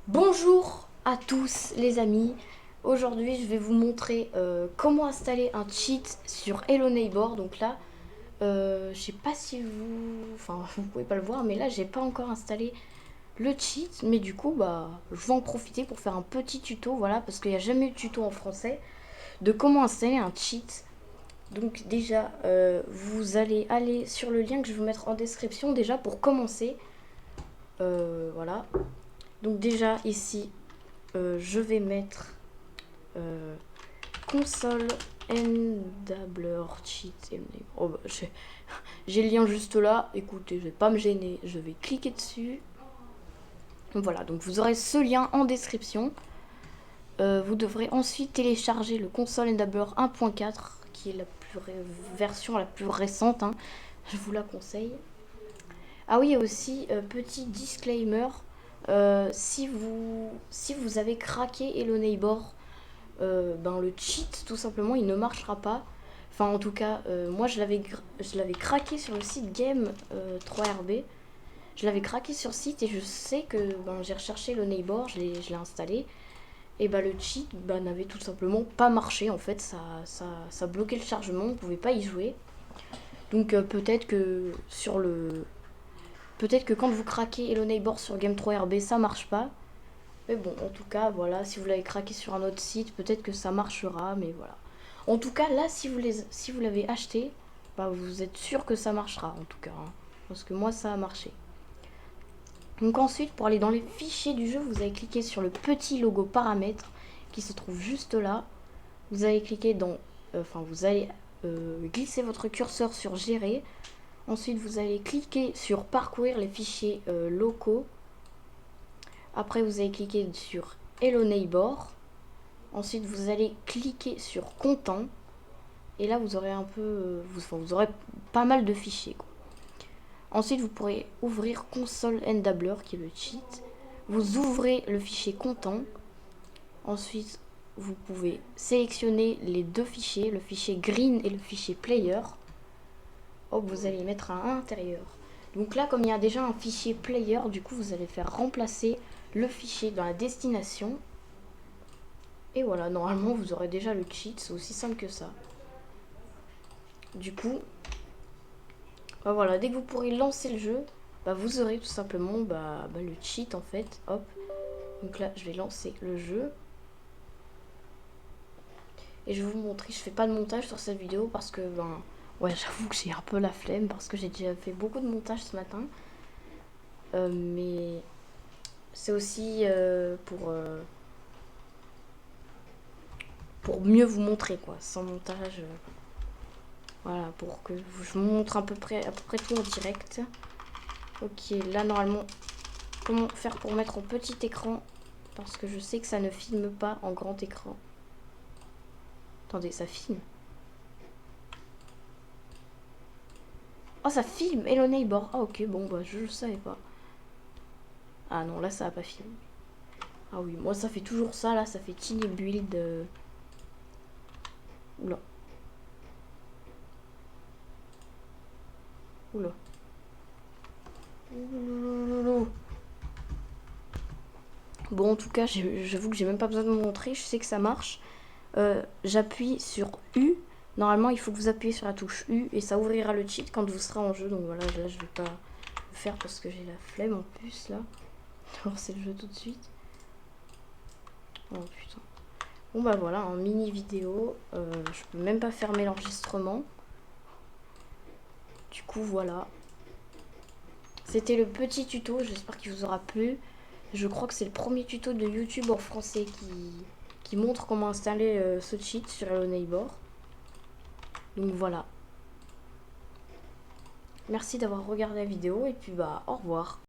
Bonjour à tous les amis. Aujourd'hui je vais vous montrer comment installer un cheat sur Hello Neighbor. Donc là je sais pas si vous pouvez pas le voir, mais là j'ai pas encore installé le cheat, mais du coup bah je vais en profiter pour faire un petit tuto, voilà, parce qu'il n'y a jamais eu de tuto en français de comment installer un cheat. Donc déjà vous allez aller sur le lien que je vais vous mettre en description déjà pour commencer. Voilà, donc déjà ici je vais mettre console Enabler cheat. Oh, bah, j'ai le lien juste là. Écoutez, je vais pas me gêner. Je vais cliquer dessus. Voilà, donc vous aurez ce lien en description. Vous devrez ensuite télécharger le console Enabler 1.4 qui est la version la plus récente. Hein. Je vous la conseille. Ah oui, aussi, petit disclaimer. Si vous avez craqué Hello Neighbor, le cheat tout simplement il ne marchera pas. Enfin en tout cas moi je l'avais craqué sur le site Game 3RB. Je l'avais craqué sur le site et je sais que j'ai recherché le Neighbor, je l'ai installé. Et le cheat n'avait tout simplement pas marché en fait, ça bloquait le chargement, on pouvait pas y jouer. Donc peut-être que quand vous craquez Hello Neighbor sur Game 3RB ça marche pas. Mais bon, en tout cas, voilà, si vous l'avez craqué sur un autre site, peut-être que ça marchera, mais voilà. En tout cas, là, si vous l'avez acheté, vous êtes sûr que ça marchera, en tout cas. Hein, parce que moi, ça a marché. Donc ensuite, pour aller dans les fichiers du jeu, vous allez cliquer sur le petit logo paramètres qui se trouve juste là. Vous allez cliquer dans... vous allez glisser votre curseur sur gérer. Ensuite, vous allez cliquer sur parcourir les fichiers locaux. Après, vous allez cliquer sur Hello Neighbor. Ensuite, vous allez cliquer sur Content. Et là, vous aurez vous aurez pas mal de fichiers, quoi. Ensuite, vous pourrez ouvrir Console Enabler, qui est le cheat. Vous ouvrez le fichier Content. Ensuite, vous pouvez sélectionner les deux fichiers, le fichier Green et le fichier Player. Hop, vous allez mettre à l'intérieur. Donc là, comme il y a déjà un fichier Player, du coup, vous allez faire remplacer le fichier dans la destination. Et voilà, normalement vous aurez déjà le cheat, c'est aussi simple que ça. Du coup, voilà, dès que vous pourrez lancer le jeu, vous aurez tout simplement le cheat en fait. Hop, donc là je vais lancer le jeu. Et je vais vous montrer, je fais pas de montage sur cette vidéo parce que ouais, j'avoue que j'ai un peu la flemme parce que j'ai déjà fait beaucoup de montage ce matin. Mais c'est aussi pour mieux vous montrer quoi, sans montage. Voilà, pour que je vous montre à peu près tout en direct. Ok, là normalement, comment faire pour mettre en petit écran? Parce que je sais que ça ne filme pas en grand écran. Attendez, ça filme. Oh, ça filme Hello Neighbor. Ah ok, bon, je savais pas. Ah non, là ça a pas filmé. Ah oui, moi ça fait toujours ça, là, ça fait tiny build. Oula. Oula. Oula. Bon, en tout cas, j'avoue que j'ai même pas besoin de vous montrer, je sais que ça marche. J'appuie sur U. Normalement, il faut que vous appuyez sur la touche U et ça ouvrira le cheat quand vous serez en jeu. Donc voilà, là, je vais pas le faire parce que j'ai la flemme en plus, là. Alors, c'est le jeu tout de suite. Oh putain. Bon, voilà, en mini vidéo. Je peux même pas fermer l'enregistrement. Du coup, voilà. C'était le petit tuto, j'espère qu'il vous aura plu. Je crois que c'est le premier tuto de YouTube en français qui montre comment installer ce cheat sur Hello Neighbor. Donc voilà. Merci d'avoir regardé la vidéo et puis au revoir.